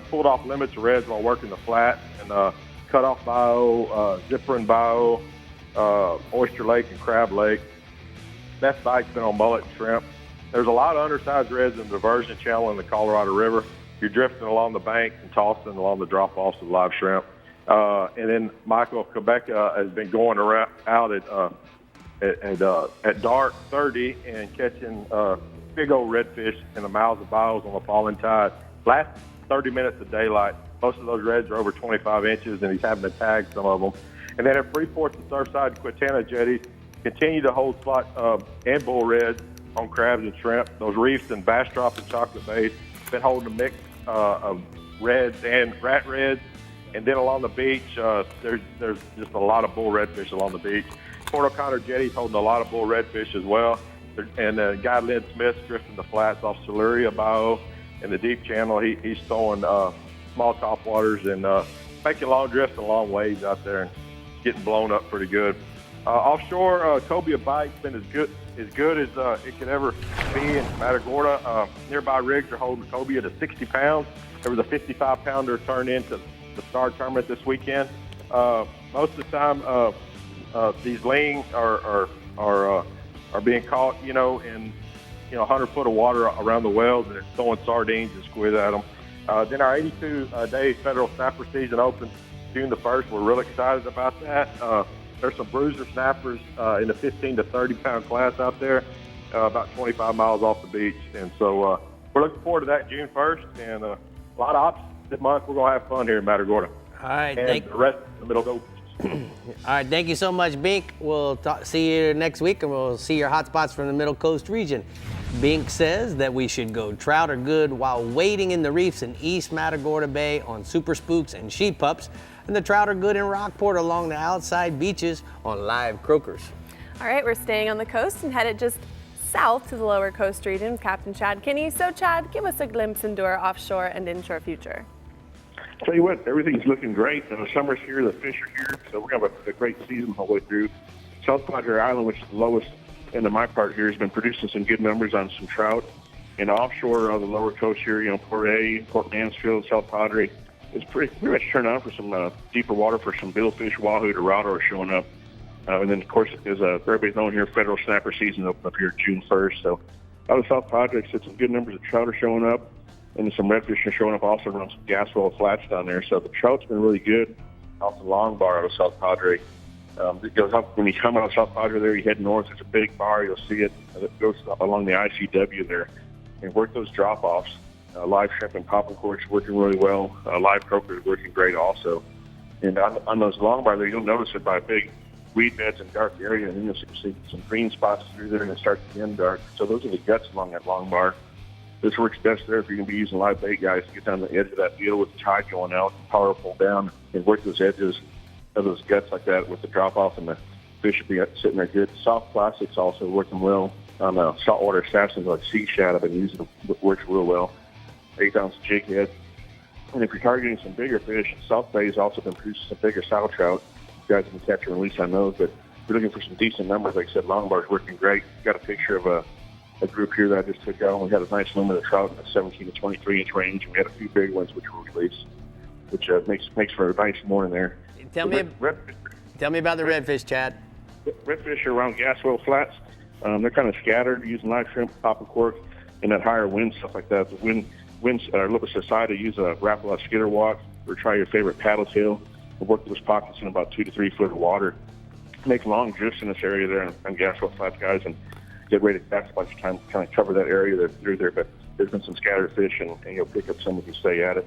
pulled off limits of reds while working the flat and cut off bio, zipper and bio, Oyster Lake and Crab Lake. Best bite's been on mullet and shrimp. There's a lot of undersized reds in the diversion channel in the Colorado River. You're drifting along the bank and tossing along the drop-offs of live shrimp. And then Michael Quebec has been going out at dark 30 and catching big old redfish in the mouths of bios on the falling tide. Last 30 minutes of daylight, most of those reds are over 25 inches, and he's having to tag some of them. And then at Freeport and Surfside and Quintana jetties continue to hold slot and bull reds on crabs and shrimp. Those reefs and Bastrop and Chocolate Bays been holding a mix of reds and rat reds. And then along the beach, there's just a lot of bull redfish along the beach. Port O'Connor jetty's holding a lot of bull redfish as well. And guy Lynn Smith drifting the flats off Siluria Bio in the deep channel. He's throwing small topwaters and making long drifts and long waves out there and getting blown up pretty good. Offshore, cobia bite's been as good as it could ever be in Matagorda. Nearby rigs are holding cobia to 60 pounds. There was a 55-pounder turned into the Star Tournament this weekend. Most of the time, these ling are being caught, in 100 foot of water around the wells, and it's throwing sardines and squid at them. Then our 82-day federal snapper season opens June the 1st. We're really excited about that. There's some bruiser snappers in the 15 to 30-pound class out there, about 25 miles off the beach. And so we're looking forward to that June 1st, and a lot of options this month. We're going to have fun here in Matagorda. All right. And the rest of the middle goes. All right, thank you so much, Bink. We'll see you next week, and we'll see your hot spots from the Middle Coast region. Bink says that we should go trout are good while wading in the reefs in East Matagorda Bay on super spooks and sheep pups, and the trout are good in Rockport along the outside beaches on live croakers. All right, we're staying on the coast and headed just south to the lower coast region with Captain Chad Kinney. So Chad, give us a glimpse into our offshore and inshore future. Tell you what, everything's looking great. The summer's here, the fish are here, so we're going to have a great season all the way through. South Padre Island, which is the lowest end of my part here, has been producing some good numbers on some trout. And offshore, the lower coast here, Port A, Port Mansfield, South Padre, it's pretty much turned on for some deeper water for some billfish, wahoo, dorado are showing up. And then, of course, there's everybody's known here, federal snapper season open up here June 1st. So out of South Padre, some good numbers of trout are showing up. And some redfish are showing up also around some Gaswell flats down there. So the trout's been really good off the long bar out of South Padre. It goes up when you come out of South Padre there, you head north, it's a big bar, you'll see it. It goes along the ICW there. And work those drop-offs. Live shrimp and popping corks working really well. Live croaker is working great also. And on those long bar there, you'll notice it by big weed beds and dark area, and then you'll see some green spots through there, and it starts to end dark. So those are the guts along that long bar. This works best there if you're going to be using live bait, guys, to get down the edge of that deal with the tide going out, power pull down, and work those edges of those guts like that with the drop-off, and the fish will be sitting there good. Soft plastics also working well on saltwater assassins like sea shad. I've been using them. It works real well. 8-ounce jig head. And if you're targeting some bigger fish, South Bay has also been producing some bigger sow trout. You guys can catch and release on those, but if you're looking for some decent numbers, like I said, long bar's working great. Got a picture of a group here that I just took out. We had a nice limit of trout in the 17 to 23 inch range, and we had a few big ones which were released, which makes for a nice morning there. Tell me about the redfish, Chad. Redfish are around Gaswell flats. They're kind of scattered using live shrimp, popping cork, and that higher wind stuff like that. The winds a little bit society use a Rapala skitter walk. or try your favorite paddle tail and work those pockets in about 2 to 3 foot of water. Make long drifts in this area there on gas well flats, guys, and get ready to cast a bunch of time, kind of cover that area that's through there. But there's been some scattered fish, and you'll pick up some if you stay at it.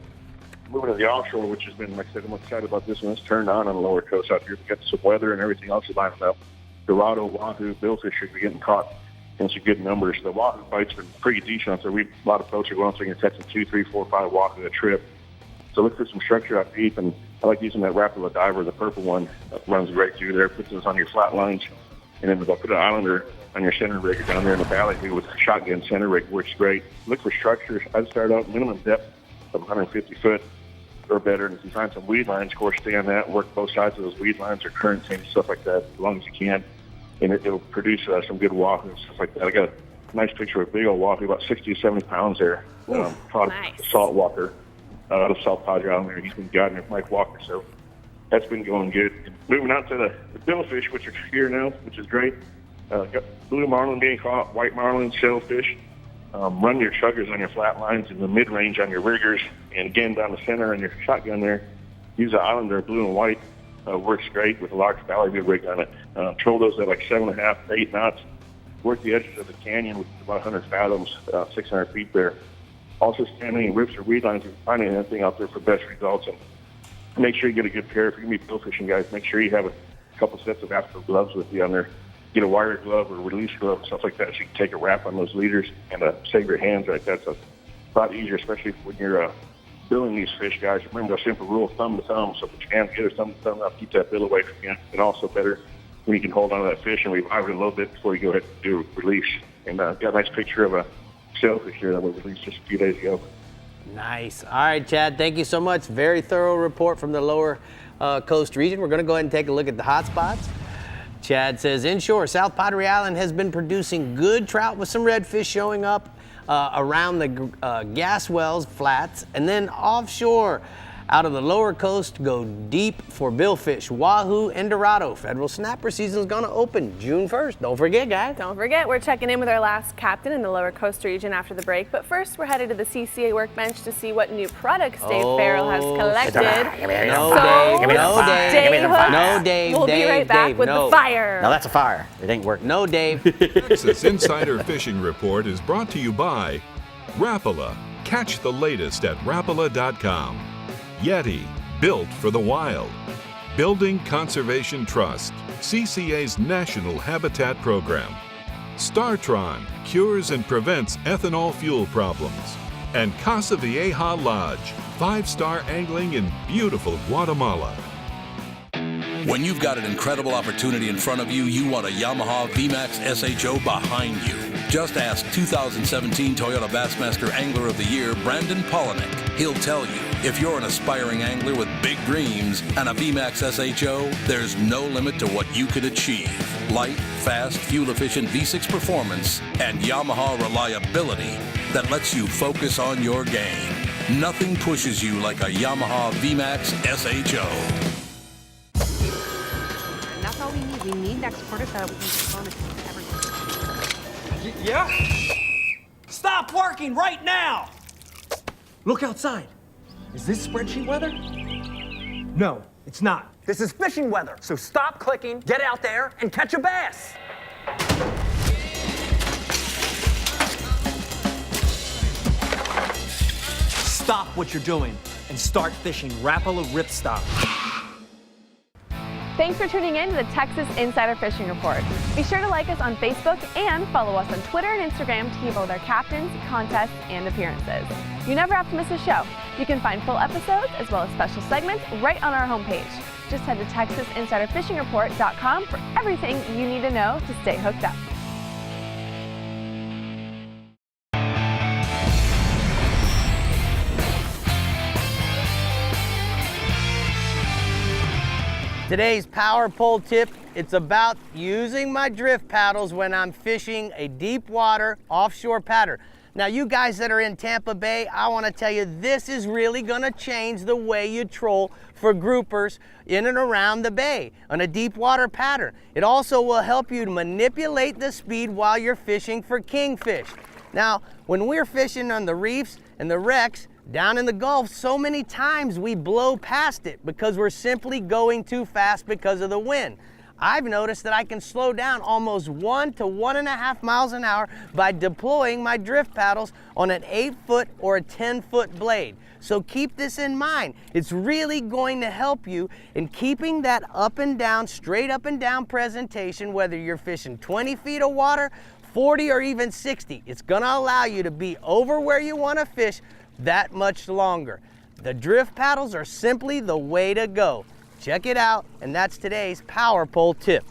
Moving to the offshore, which has been, like I said, I'm excited about this one. It's turned on the lower coast out here. We've got some weather and everything else lining up. Dorado, wahoo, billfish are getting caught in some good numbers. The wahoo bites are pretty decent. So a lot of folks are going through and catching 2, 3, 4, 5 wahoo a trip. So look for some structure out deep, and I like using that Rapala diver, the purple one, that runs right through there, puts this on your flat lines, and then they'll put an islander on your center rig down there in the valley here with a shotgun center rig, works great. Look for structures. I'd start out minimum depth of 150 foot or better, and if you find some weed lines, of course, stay on that, work both sides of those weed lines or current things, stuff like that, as long as you can, and it'll produce some good wahoo and stuff like that. I got a nice picture of a big old wahoo, about 60 to 70 pounds there, caught nice. Salt Walker. Out of South Padre Island there. He's been guiding with Mike Walker, so that's been going good. Moving on to the billfish, which are here now, which is great. Got blue marlin being caught, white marlin, shellfish. Run your chuggers on your flat lines in the mid-range on your riggers, and again down the center on your shotgun there. Use an islander, blue and white. Works great with a large valley view rig on it. Troll those at like 7.5 to 8 knots. Work the edges of the canyon with about 100 fathoms, 600 feet there. Also, stand any rips or weed lines and finding anything out there for best results. And make sure you get a good pair. If you're going to be billfishing, guys, make sure you have a couple sets of African gloves with you on there. Get a wire glove or release glove, stuff like that, so you can take a wrap on those leaders and save your hands right. That's a lot easier, especially when you're billing these fish, guys. Remember the simple rule, thumb to thumb. So put your hands together, thumb to thumb, keep that bill away from you. And also better when you can hold on to that fish and revive it a little bit before you go ahead and do a release. And got a nice picture of a shellfish here that we released just a few days ago. Nice. All right, Chad, thank you so much. Very thorough report from the lower coast region. We're going to go ahead and take a look at the hot spots. Chad says, inshore, South Padre Island has been producing good trout with some redfish showing up around the gas wells flats. And then offshore, out of the lower coast, go deep for billfish, wahoo, and dorado. Federal snapper season is going to open June 1st. Don't forget, guys. Don't forget, we're checking in with our last captain in the lower coast region after the break. But first, we're headed to the CCA workbench to see what new products Dave Ferrell has collected. No, Dave. We'll be right back with the fire. No, that's a fire. It ain't working. No, Dave. Texas Insider Fishing Report is brought to you by Rapala. Catch the latest at rapala.com. Yeti, built for the wild. Building Conservation Trust, CCA's National Habitat Program. StarTron, cures and prevents ethanol fuel problems. And Casa Vieja Lodge, 5-star angling in beautiful Guatemala. When you've got an incredible opportunity in front of you, you want a Yamaha VMAX SHO behind you. Just ask 2017 Toyota Bassmaster Angler of the Year, Brandon Polinick. He'll tell you, if you're an aspiring angler with big dreams and a VMAX SHO, there's no limit to what you could achieve. Light, fast, fuel-efficient V6 performance and Yamaha reliability that lets you focus on your game. Nothing pushes you like a Yamaha VMAX SHO. And that's all we need. We need next quarter so that we can perform to everyone. Yeah? Stop working right now! Look outside. Is this spreadsheet weather? No, it's not. This is fishing weather. So stop clicking, get out there, and catch a bass. Stop what you're doing and start fishing Rapala Ripstop. Thanks for tuning in to the Texas Insider Fishing Report. Be sure to like us on Facebook and follow us on Twitter and Instagram to keep up with our captains, contests, and appearances. You never have to miss a show. You can find full episodes as well as special segments right on our homepage. Just head to TexasInsiderFishingReport.com for everything you need to know to stay hooked up. Today's power pole tip, it's about using my drift paddles when I'm fishing a deep water offshore pattern. Now you guys that are in Tampa Bay, I want to tell you this is really going to change the way you troll for groupers in and around the bay on a deep water pattern. It also will help you to manipulate the speed while you're fishing for kingfish. Now, when we're fishing on the reefs and the wrecks, Down in the Gulf, so many times we blow past it because we're simply going too fast because of the wind. I've noticed that I can slow down almost 1 to 1.5 miles an hour by deploying my drift paddles on an 8-foot or a 10-foot blade. So keep this in mind. It's really going to help you in keeping that up and down, straight up and down presentation, whether you're fishing 20 feet of water, 40 or even 60. It's gonna allow you to be over where you wanna fish that much longer. The drift paddles are simply the way to go. Check it out, and that's today's Power Pole tip.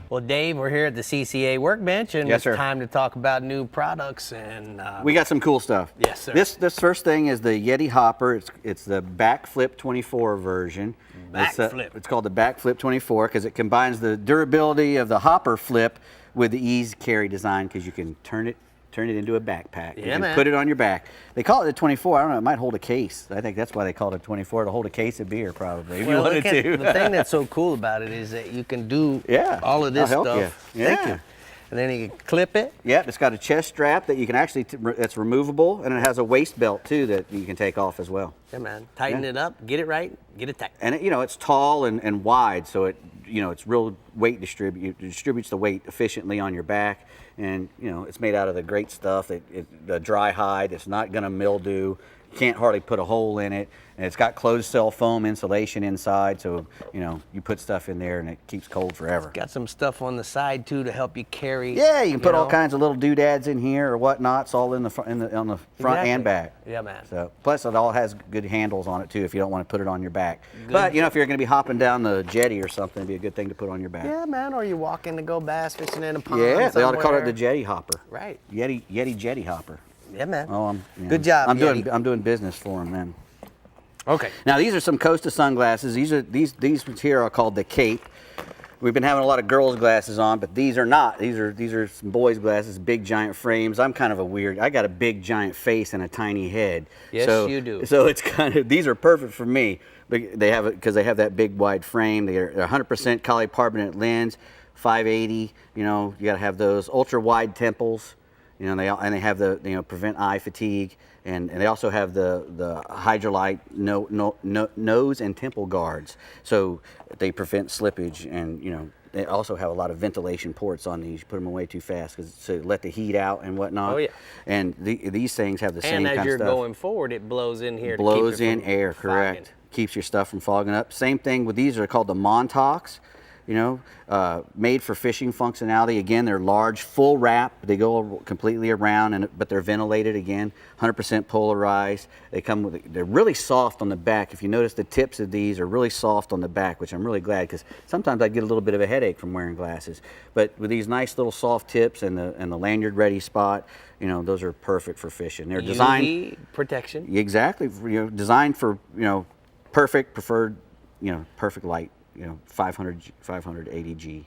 Well, Dave, we're here at the CCA workbench, and Yes, it's sir. time to talk about new products. And We got some cool stuff. Yes, sir. This first thing is the Yeti Hopper. It's the Backflip 24 version. Backflip. It's called the Backflip 24 because it combines the durability of the hopper flip with the ease carry design, because you can turn it into a backpack. You Yeah, can man. put it on your back. They call it a 24. I don't know. It might hold a case. I think that's why they call it a 24, to hold a case of beer, probably, if you wanted to. The thing that's so cool about it is that you can do all of this I'll help stuff. you. Thank Yeah. you. And then you can clip it. Yeah, it's got a chest strap that you can actually, that's removable, and it has a waist belt too that you can take off as well. Yeah, man. Tighten it up, get it right, get it tight. And it, it's tall and wide, so it, it's real weight distributes the weight efficiently on your back, and it's made out of the great stuff. The dry hide. It's not going to mildew. You can't hardly put a hole in it, and it's got closed cell foam insulation inside, so you put stuff in there and it keeps cold forever. Got some stuff on the side too to help you carry. Yeah, you can put all kinds of little doodads in here or whatnot. It's all on the front Exactly. and back. Yeah, man. So plus it all has good handles on it too if you don't want to put it on your back. But if you're going to be hopping down the jetty or something, it'd be a good thing to put on your back. Yeah, man. Or you walking to go bass fishing in a pond. Yeah, they ought to call it somewhere. the jetty hopper. Right. Yeti jetty hopper. Yeah, man. Oh, Good job, I'm Yeti. doing business for them then. Okay. Now these are some Costa sunglasses. These here are called the Cape. We've been having a lot of girls' glasses on, but these are not. These are some boys' glasses, big giant frames. I'm kind of I got a big giant face and a tiny head. Yes, so, you do. So it's these are perfect for me. They have it because they have that big wide frame. They're 100% polycarbonate lens, 580. You got to have those ultra wide temples. They have the prevent eye fatigue, and they also have the Hydrolite nose and temple guards, so they prevent slippage, and they also have a lot of ventilation ports on these. You put them away too fast to let the heat out and whatnot. Oh yeah. And these things have the same And kind of as stuff. you're going forward, it blows in here. Blows to keep it in from air, correct. fogging. Keeps your stuff from fogging up. Same thing with these are called the Montauk's. Made for fishing functionality. Again, they're large, full wrap. They go completely around, but they're ventilated again, 100% polarized. They're really soft on the back. If you notice, the tips of these are really soft on the back, which I'm really glad, because sometimes I get a little bit of a headache from wearing glasses. But with these nice little soft tips and the lanyard ready spot, those are perfect for fishing. They're designed UV protection. Exactly. Designed for perfect light. 580 G.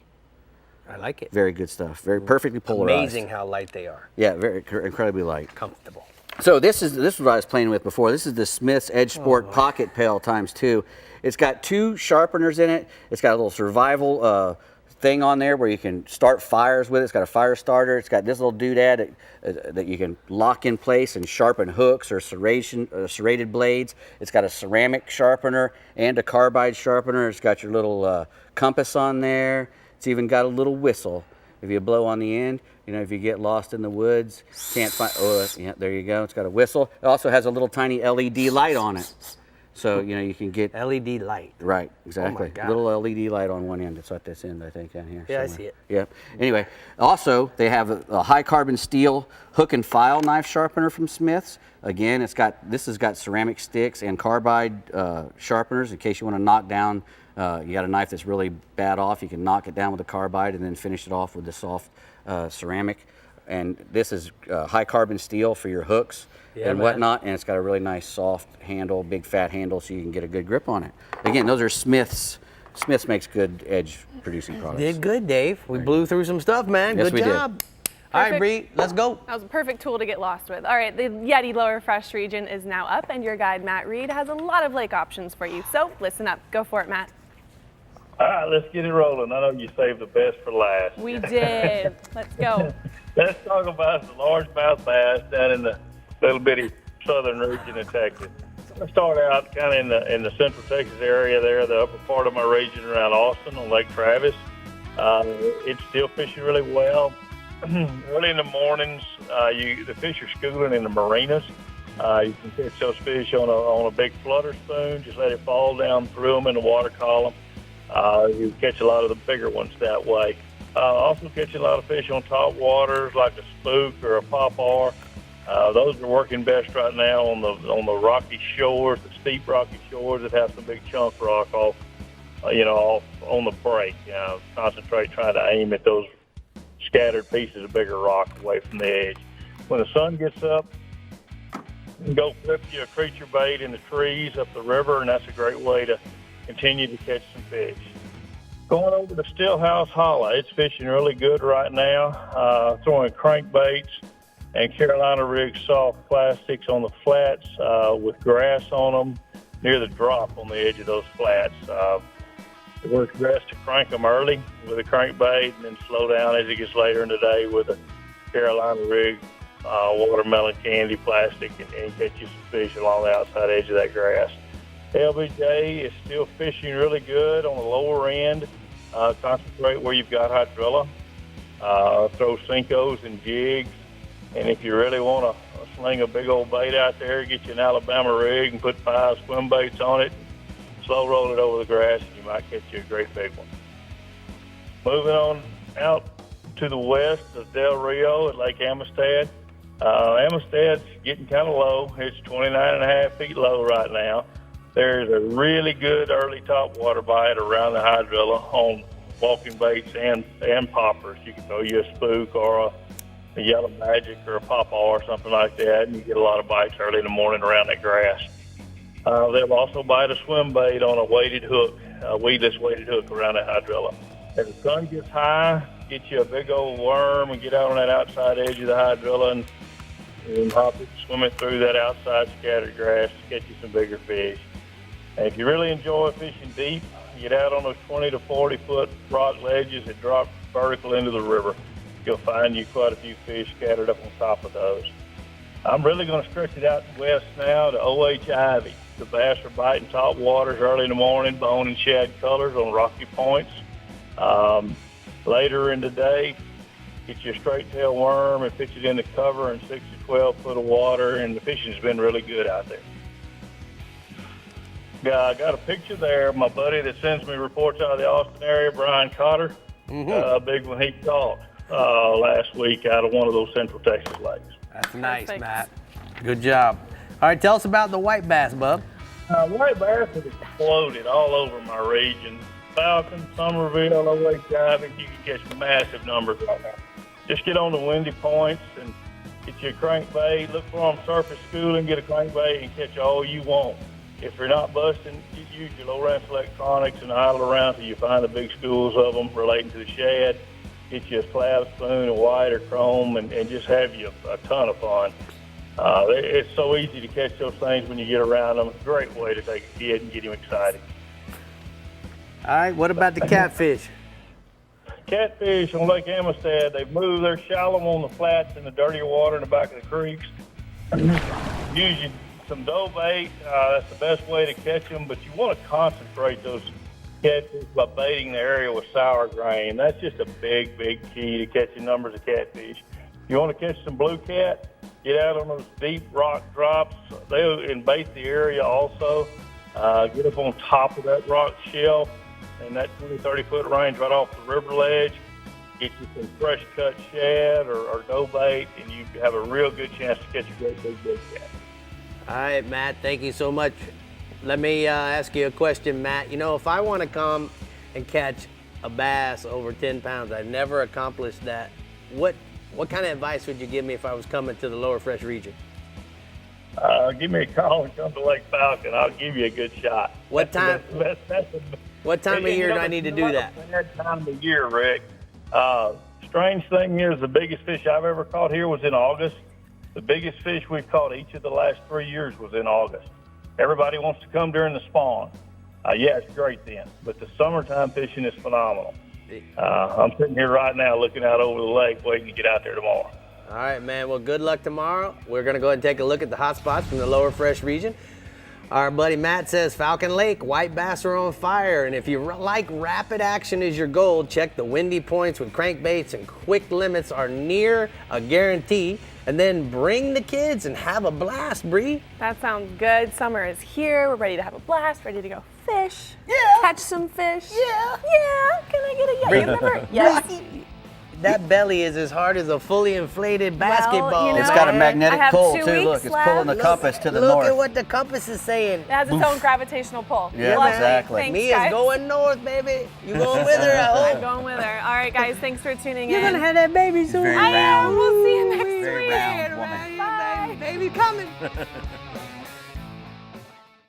I like it. Very good stuff. Very perfectly polarized. Amazing how light they are. Yeah, very incredibly light. Comfortable. So this is what I was playing with before. This is the Smith's Edge Sport Pocket Pail ×2. It's got 2 sharpeners in it. It's got a little survival thing on there where you can start fires with it. It's got a fire starter. It's got this little doodad that you can lock in place and sharpen hooks or serrated blades. It's got a ceramic sharpener and a carbide sharpener. It's got your little compass on there. It's even got a little whistle. If you blow on the end, if you get lost in the woods, can't find, yeah, there you go. It's got a whistle. It also has a little tiny LED light on it. So, you can get... LED light. Right, exactly. Oh my God. Little LED light on one end. That's at this end, I think, down here. Yeah, somewhere. I see it. Yeah. Anyway, also, they have a high carbon steel hook and file knife sharpener from Smith's. Again, this has got ceramic sticks and carbide sharpeners in case you want to knock down. You got a knife that's really bad off. You can knock it down with a carbide and then finish it off with the soft ceramic. And this is high carbon steel for your hooks and whatnot, and it's got a really nice soft handle, big fat handle, so you can get a good grip on it. Again, those are Smith's. Smith's makes good edge producing products. Did good, Dave. We blew through some stuff, man. Yes, Good we job. All right, Brie, let's go. That was a perfect tool to get lost with. All right, the Yeti Lower Fresh region is now up, and your guide, Matt Reed, has a lot of lake options for you. So listen up. Go for it, Matt. All right, let's get it rolling. I know you saved the best for last. We did. Let's go. Let's talk about the largemouth bass down in the little bitty southern region of Texas. Let's start out kind of in the central Texas area there, the upper part of my region around Austin on Lake Travis. It's still fishing really well. Early in the mornings, the fish are schooling in the marinas. You can catch those fish on a big flutter spoon. Just let it fall down through them in the water column. You catch a lot of the bigger ones that way. Also catch a lot of fish on top waters like a spook or a popar. Those are working best right now on the rocky shores, the steep rocky shores that have some big chunk rock off on the break. Concentrate trying to aim at those scattered pieces of bigger rock away from the edge. When the sun gets up, you can go flip you a creature bait in the trees up the river, and that's a great way to continue to catch some fish. Going over to Stillhouse Hollow, it's fishing really good right now. Throwing crankbaits and Carolina rig soft plastics on the flats with grass on them near the drop on the edge of those flats. It works best to crank them early with a crankbait and then slow down as it gets later in the day with a Carolina rig watermelon candy plastic and catch you some fish along the outside edge of that grass. LBJ is still fishing really good on the lower end. Concentrate where you've got hydrilla. Throw Cincos and jigs. And if you really want to sling a big old bait out there, get you an Alabama rig and put 5 swim baits on it. Slow roll it over the grass, and you might catch you a great big one. Moving on out to the west of Del Rio at Lake Amistad. Amistad's getting kind of low. It's 29.5 feet low right now. There's a really good early topwater bite around the hydrilla on walking baits and poppers. You can throw you a spook or a yellow magic or a pawpaw or something like that, and you get a lot of bites early in the morning around that grass. They'll also bite a swim bait on a weighted hook, a weedless weighted hook around that hydrilla. As the sun gets high, get you a big old worm and get out on that outside edge of the hydrilla and hop it, swim it through that outside scattered grass to catch you some bigger fish. And if you really enjoy fishing deep, get out on those 20 to 40 foot rock ledges that drop vertical into the river. You'll find you quite a few fish scattered up on top of those. I'm really going to stretch it out west now to O.H. Ivy. The bass are biting top waters early in the morning, bone and shad colors on rocky points. Later in the day, get you a straight tail worm and pitch it in the cover in 6 to 12 foot of water, and the fishing's been really good out there. I got a picture there of my buddy that sends me reports out of the Austin area, Brian Cotter. A big one he caught last week out of one of those Central Texas lakes. That's nice, perfect. Matt. Good job. All right, tell us about the white bass, bub. White bass have exploded all over my region. Falcon, Somerville, O.H. Ivy, you can catch massive numbers right now. Just get on the windy points and get you a crankbait. Look for them surface schooling, get a crankbait, and catch all you want. If you're not busting, use your low-range electronics and idle around till you find the big schools of them relating to the shad. Get you a slab spoon, a white or chrome, and just have you a ton of fun. It's so easy to catch those things when you get around them. It's a great way to take a kid and get him excited. All right, what about the catfish? Catfish on Lake Amistad, they've moved their shallow on the flats in the dirtier water in the back of the creeks. Use some dough bait. That's the best way to catch them, but you want to concentrate those catfish by baiting the area with sour grain. That's just a big, big key to catching numbers of catfish. You want to catch some blue cat, get out on those deep rock drops. They'll bait the area also. Get up on top of that rock shelf in that 20, 30 foot range right off the river ledge. Get you some fresh cut shad or dough bait, and you have a real good chance to catch a great big blue cat. All right, Matt, thank you so much. Let me ask you a question, Matt. You know, if I want to come and catch a bass over 10 pounds, I've never accomplished that. What kind of advice would you give me if I was coming to the Lower Fresh region? Give me a call and come to Lake Falcon. I'll give you a good shot. What time? What time of year do I need to do that? Bad time of year, Rick. Strange thing is, the biggest fish I've ever caught here was in August. The biggest fish we've caught each of the last 3 years was in August. Everybody wants to come during the spawn. Yeah, it's great then. But the summertime fishing is phenomenal. I'm sitting here right now looking out over the lake waiting to get out there tomorrow. All right, man. Well, good luck tomorrow. We're going to go ahead and take a look at the hot spots from the lower fresh region. Our buddy Matt says Falcon Lake, white bass are on fire. And if you like rapid action is your goal, check the windy points with crankbaits and quick limits are near a guarantee. And then bring the kids and have a blast, Bree. That sounds good. Summer is here. We're ready to have a blast, ready to go fish. Yeah. Catch some fish. Yeah. Yeah. Can I get a yeah? You never, yes. That belly is as hard as a fully inflated basketball. Well, you know, It's got a magnetic pull, too. 2 weeks Look, it's pulling the compass to the north. Look at what the compass is saying. It has its own gravitational pull. Yeah, Lovely. exactly. Thanks, Me guys. is going north, baby. You going with her, I hope. I'm going with her. All right, guys. Thanks for tuning You're in. going to have that baby soon. Very I am. round. We'll see you next Very week. round woman. Baby coming.